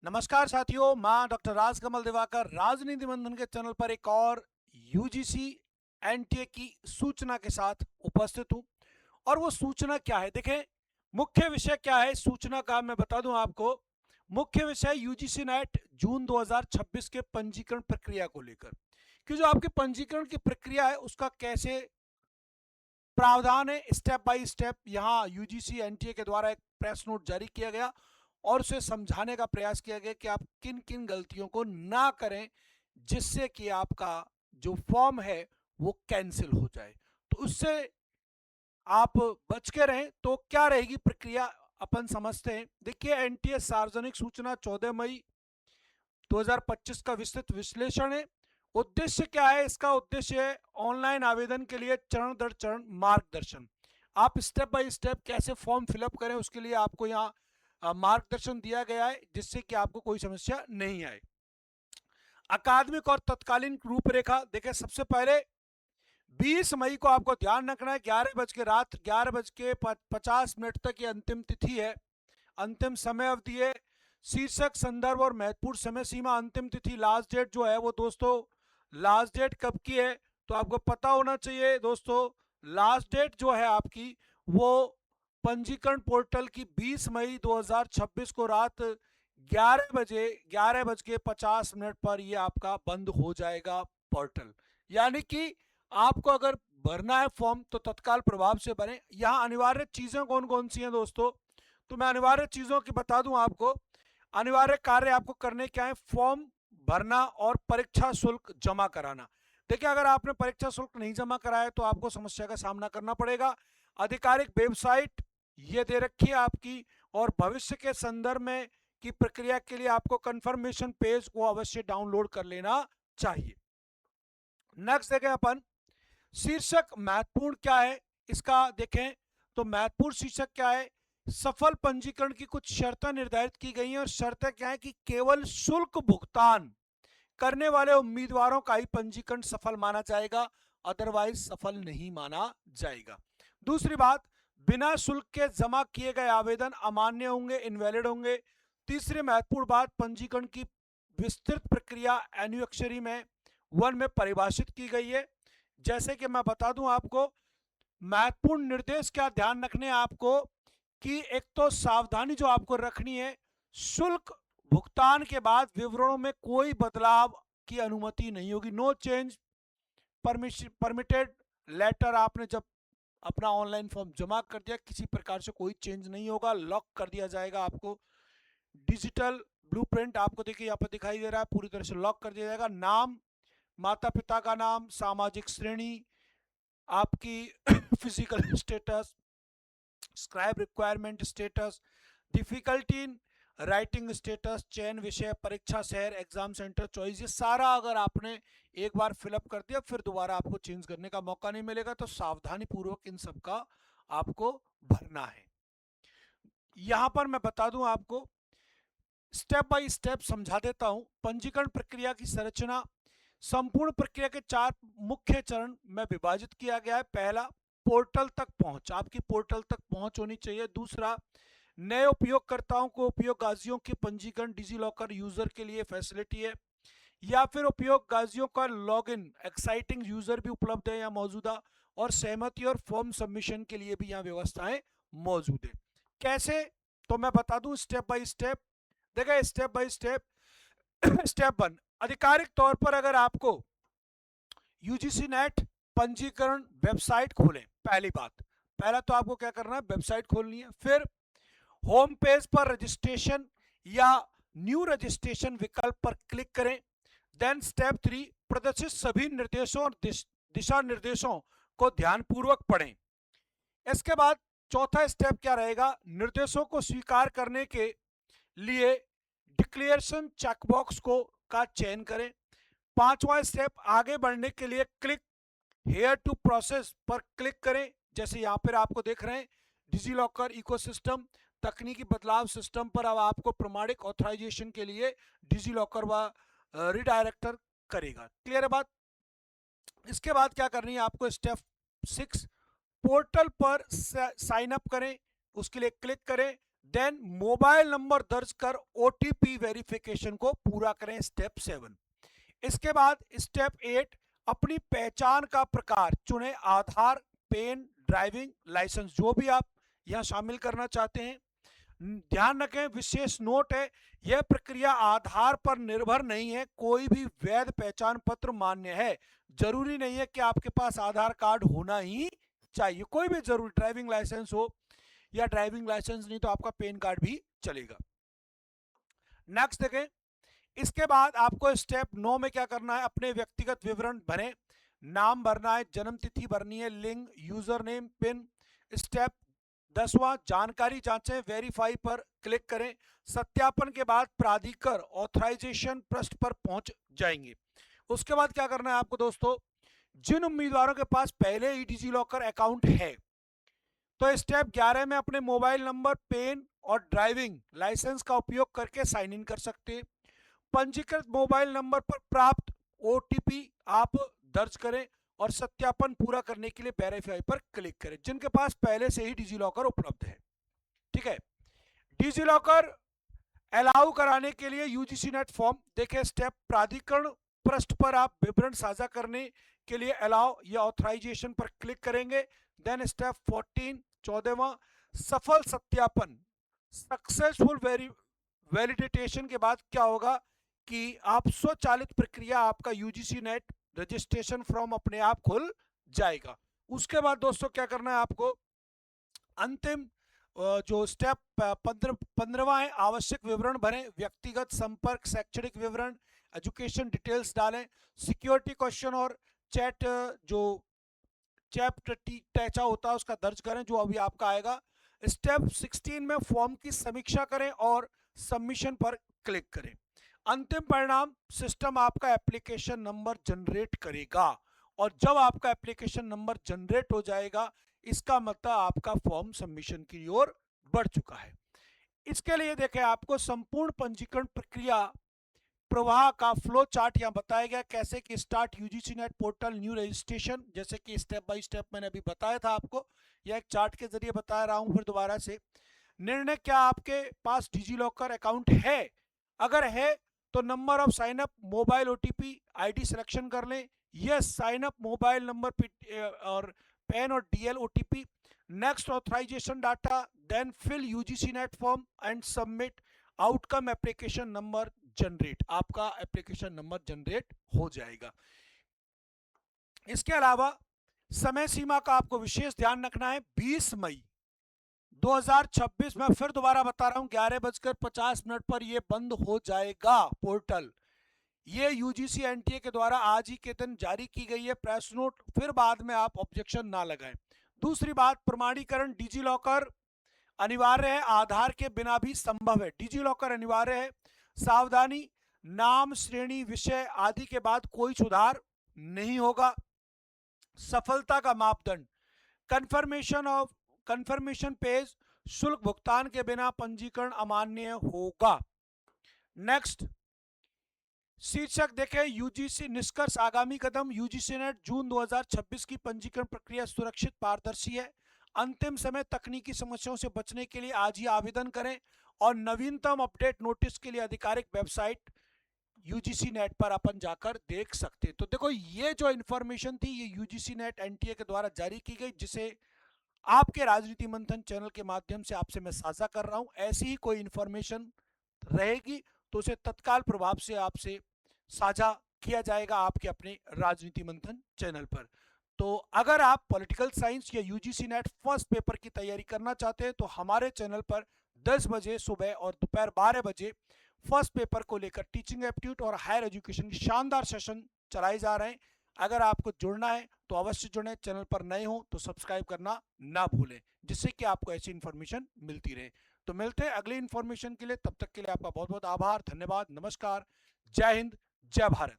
नमस्कार साथियों, मैं डॉक्टर राजकमल दिवाकर राजनीति मंथन के चैनल पर एक और यूजीसी एनटीए की सूचना के साथ उपस्थित हूं। और वो सूचना क्या है, देखें मुख्य विषय क्या है सूचना का, मैं बता दूं आपको। मुख्य विषय यूजीसी नेट जून 2026 के पंजीकरण प्रक्रिया को लेकर, कि जो आपके पंजीकरण की प्रक्रिया है उसका कैसे प्रावधान है, स्टेप बाय स्टेप यहाँ यूजीसी एनटीए के द्वारा एक प्रेस नोट जारी किया गया और उसे समझाने का प्रयास किया गया कि आप किन किन गलतियों को ना करें जिससे कि आपका जो फॉर्म है वो कैंसिल हो जाए, तो उससे आप बच के रहें। तो क्या रहेगी प्रक्रिया, अपन समझते हैं। देखिए, एनटीए सार्वजनिक सूचना 14 मई 2025 का विस्तृत विश्लेषण है। उद्देश्य क्या है इसका? उद्देश्य है ऑनलाइन आवेदन के लिए चरण दर चरण मार्गदर्शन। आप स्टेप बाय स्टेप कैसे फॉर्म फिलअप करें उसके लिए आपको यहाँ मार्गदर्शन दिया गया है, जिससे कि आपको कोई समस्या नहीं आए। अकादमिक और तत्कालीन रूपरेखा देखें। सबसे पहले 20 मई को आपको ध्यान रखना है, 11 बज के 50 तक ये अंतिम तिथि है, अंतिम समय अवधि है। शीर्षक, संदर्भ और महत्वपूर्ण समय सीमा। अंतिम तिथि लास्ट डेट जो है वो दोस्तों, लास्ट डेट कब की है तो आपको पता होना चाहिए दोस्तों। लास्ट डेट जो है आपकी वो पंजीकरण पोर्टल की 20 मई 2026 को रात 11 बज के 50 पर ये आपका बंद हो जाएगा पोर्टल। यानी कि आपको अगर भरना है फॉर्म तो तत्काल प्रभाव से भरें। यहाँ अनिवार्य चीजें कौन कौन सी हैं दोस्तों, तो मैं अनिवार्य चीजों की बता दूं आपको। अनिवार्य कार्य आपको करने क्या है? फॉर्म भरना और परीक्षा शुल्क जमा कराना। देखिए, अगर आपने परीक्षा शुल्क नहीं जमा कराया तो आपको समस्या का सामना करना पड़ेगा। आधिकारिक वेबसाइट ये दे रखी है आपकी, और भविष्य के संदर्भ में की प्रक्रिया के लिए आपको कंफर्मेशन पेज को अवश्य डाउनलोड कर लेना चाहिए। नेक्स्ट देखें अपन, शीर्षक महत्वपूर्ण क्या है इसका देखें। तो महत्वपूर्ण शीर्षक क्या है? सफल पंजीकरण की कुछ शर्तें निर्धारित की गई हैं, और शर्तें क्या है कि केवल शुल्क भुगतान करने वाले उम्मीदवारों का ही पंजीकरण सफल माना जाएगा, अदरवाइज सफल नहीं माना जाएगा। दूसरी बात, बिना शुल्क के जमा किए गए आवेदन अमान्य होंगे, इनवैलिड होंगे। तीसरी महत्वपूर्ण बात, पंजीकरण की विस्तृत प्रक्रिया एनुअक्षरी में 1 में परिभाषित की गई है। जैसे कि मैं बता दूं आपको, महत्वपूर्ण निर्देश क्या ध्यान रखने हैं आपको, कि एक तो सावधानी जो आपको रखनी है, शुल्क भुगतान के बाद विवरणों में कोई बदलाव की अनुमति नहीं होगी। No change permitted later. आपने जब अपना ऑनलाइन फॉर्म जमा कर दिया, किसी प्रकार से कोई चेंज नहीं होगा, लॉक कर दिया जाएगा आपको। डिजिटल ब्लूप्रिंट आपको देखिए यहाँ पर दिखाई दे रहा है, पूरी तरह से लॉक कर दिया जाएगा। नाम, माता पिता का नाम, सामाजिक श्रेणी, आपकी physical status, scribe requirement status, difficulty in writing status, चयन विषय, परीक्षा शहर, एग्जाम सेंटर चॉइस, ये सारा अगर आपने एक बार फिलअप कर दिया फिर दोबारा आपको चेंज करने का मौका नहीं मिलेगा। तो सावधानी पूर्वक इन सब का आपको भरना है। यहां पर मैं बता दूं आपको, स्टेप बाय स्टेप समझा देता हूं। पंजीकरण प्रक्रिया की संरचना, संपूर्ण प्रक्रिया के 4 मुख्य चरण में विभाजित किया गया है। पहला, पोर्टल तक पहुंच, आपकी पोर्टल तक पहुंच होनी चाहिए। दूसरा, नए उपयोगकर्ताओं को उपयोगकाजियों के पंजीकरण, डिजी लॉकर यूजर के लिए फैसिलिटी है, या फिर उपयोगकाजियों का लॉगिन, एक्साइटिंग यूजर भी उपलब्ध है यहाँ मौजूदा, और सहमति और फॉर्म सबमिशन के लिए भी यहाँ व्यवस्थाएं मौजूद है। कैसे, तो मैं बता दूं स्टेप बाय स्टेप। देखिए, स्टेप बाय स्टेप। स्टेप 1, आधिकारिक तौर पर अगर आपको यूजीसी नेट पंजीकरण वेबसाइट खोलें, पहली बात, पहला तो आपको क्या करना है, वेबसाइट खोलनी है। फिर होम पेज पर रजिस्ट्रेशन या न्यू रजिस्ट्रेशन विकल्प पर क्लिक करें। देन स्टेप 3, प्रदर्शित सभी निर्देशों और दिशा निर्देशों को ध्यानपूर्वक पढ़ें। इसके बाद चौथा स्टेप क्या रहेगा, निर्देशों को स्वीकार करने के लिए डिक्लेरेशन चेकबॉक्स को का चयन करें। पांचवा स्टेप, आगे बढ़ने के लिए क्लिक हेयर टू प्रोसेस पर क्लिक करें। जैसे यहाँ पर आपको देख रहे हैं, डिजी लॉकर इकोसिस्टम, तकनीकी बदलाव सिस्टम पर अब आपको प्रमाणिक ऑथराइजेशन के लिए डिजी लॉकर व रिडायरेक्टर करेगा। क्लियर है बात? इसके बाद क्या करनी है आपको, स्टेप 6, पोर्टल पर साइन अप करें, उसके लिए क्लिक करें। देन मोबाइल नंबर दर्ज कर ओटीपी वेरिफिकेशन को पूरा करें, स्टेप 7। इसके बाद स्टेप 8, अपनी पहचान का प्रकार चुनें, आधार, पेन, ड्राइविंग लाइसेंस, जो भी आप यहां शामिल करना चाहते हैं। ध्यान रखें, विशेष नोट है, यह प्रक्रिया आधार पर निर्भर नहीं है, कोई भी वैध पहचान पत्र मान्य है। जरूरी नहीं है कि आपके पास आधार कार्ड होना ही चाहिए, कोई भी जरूरी, ड्राइविंग लाइसेंस हो या ड्राइविंग लाइसेंस नहीं तो आपका पैन कार्ड भी चलेगा। नेक्स्ट देखें, इसके बाद आपको स्टेप 9 में क्या करना है, अपने व्यक्तिगत विवरण भरें, नाम भरना है, जन्म तिथि भरनी है, लिंग, यूजर नेम, पिन। स्टेप 10वां, जानकारी जांचें, वेरीफाई पर क्लिक करें। सत्यापन के बाद प्राधिकार ऑथराइजेशन पृष्ठ पर पहुंच जाएंगे। उसके बाद क्या करना है आपको दोस्तों, जिन उम्मीदवारों के पास पहले ही डिजी लॉकर अकाउंट है तो स्टेप 11 में अपने मोबाइल नंबर, पेन और ड्राइविंग लाइसेंस का उपयोग करके साइन इन कर सकते हैं। पंजीकृत मोबाइल नंबर पर प्राप्त ओटीपी आप दर्ज करें और सत्यापन पूरा करने के लिए वेरीफाई पर क्लिक करें, जिनके पास पहले से ही डिजी लॉकर उपलब्ध है। ठीक है, डिजी लॉकर अलाउ कराने के लिए यूजीसी नेट फॉर्म देखें, स्टेप प्राधिकरण पृष्ठ पर आप विवरण साझा करने के लिए अलाउ या ऑथराइजेशन पर क्लिक करेंगे। देन स्टेप 14, 14वां, सफल सत्यापन, सक्सेसफुल वैलिडेटेशन के बाद क्या होगा कि आप स्वचालित प्रक्रिया, आपका यूजीसी नेट रजिस्ट्रेशन फॉर्म अपने आप खुल जाएगा। उसके बाद दोस्तों क्या करना है आपको, अंतिम जो स्टेप 15वां है, आवश्यक विवरण भरें, व्यक्तिगत संपर्क, शैक्षणिक विवरण, एजुकेशन डिटेल्स डालें, सिक्योरिटी क्वेश्चन और चैट जो चैप्टर टैचा होता है उसका दर्ज करें, जो अभी आपका आएगा। स्टेप 16 में फॉर्म की समीक्षा करें और सबमिशन पर क्लिक करें। अंतिम परिणाम, सिस्टम आपका एप्लीकेशन नंबर जनरेट करेगा और जब आपका एप्लीकेशन नंबर जनरेट हो जाएगा इसका मतलब आपका फॉर्म सबमिशन की ओर बढ़ चुका है। इसके लिए देखें, आपको संपूर्ण पंजीकरण प्रक्रिया प्रवाह का फ्लो चार्ट यहां बताया गया, कैसे कि start UGC net portal new registration, जैसे कि स्टेप बाय स्टेप मैंने अभी बताया था आपको, यह एक चार्ट के जरिए बता रहा हूं फिर दोबारा से। निर्णय, क्या आपके पास डिजी लॉकर अकाउंट है, अगर है तो number of sign up, mobile OTP, ID selection कर लें, yes sign up, mobile number और पैन और DL OTP. Next, authorisation data, then fill UGC NET form and submit. Outcome, application number generate, आपका application number generate हो जाएगा। इसके अलावा समय सीमा का आपको विशेष ध्यान रखना है, 20 मई 2026, मैं फिर दोबारा बता रहा हूं, 11:50 पर यह बंद हो जाएगा पोर्टल। ये यूजीसी एनटीए के द्वारा आज ही के दिन जारी की गई है प्रेस नोट, फिर बाद में आप ऑब्जेक्शन ना लगाएं। दूसरी बात, प्रमाणीकरण डिजी लॉकर अनिवार्य है, आधार के बिना भी संभव है, डिजी लॉकर अनिवार्य है। सावधानी, नाम, श्रेणी, विषय आदि के बाद कोई सुधार नहीं होगा। सफलता का मापदंड, कंफर्मेशन पेज, शुल्क भुगतान के बिना पंजीकरण अमान्य होगा। नेक्स्ट शीर्षक देखें, यूजीसी निष्कर्ष, आगामी कदम, यूजीसी नेट जून 2026 की पंजीकरण प्रक्रिया सुरक्षित, पारदर्शी है। अंतिम समय, तकनीकी समस्याओं से बचने के लिए आज ही आवेदन करें और नवीनतम अपडेट नोटिस के लिए आधिकारिक वेबसाइट यूजीसी नेट पर अपन जाकर देख सकते हैं। तो देखो, ये जो इंफॉर्मेशन थी ये यूजीसी नेट एनटीए के द्वारा जारी की गई, जिसे आपके राजनीति मंथन चैनल के माध्यम से आपसे मैं साझा कर रहा हूं। ऐसी ही कोई इंफॉर्मेशन रहेगी तो उसे तत्काल प्रभाव से आपसे साझा किया जाएगा आपके अपने राजनीति मंथन चैनल पर। तो अगर आप पॉलिटिकल साइंस या यूजीसी नेट फर्स्ट पेपर की तैयारी करना चाहते हैं तो हमारे चैनल पर 10 बजे सुबह और दोपहर 12 बजे फर्स्ट पेपर को लेकर टीचिंग एप्टीट्यूड और हायर एजुकेशन की शानदार सेशन चलाए जा रहे हैं। अगर आपको जुड़ना है तो अवश्य जुड़ें, चैनल पर नए हो तो सब्सक्राइब करना ना भूलें, जिससे कि आपको ऐसी इन्फॉर्मेशन मिलती रहे। तो मिलते हैं अगली इन्फॉर्मेशन के लिए, तब तक के लिए आपका बहुत बहुत आभार, धन्यवाद, नमस्कार, जय हिंद, जय भारत।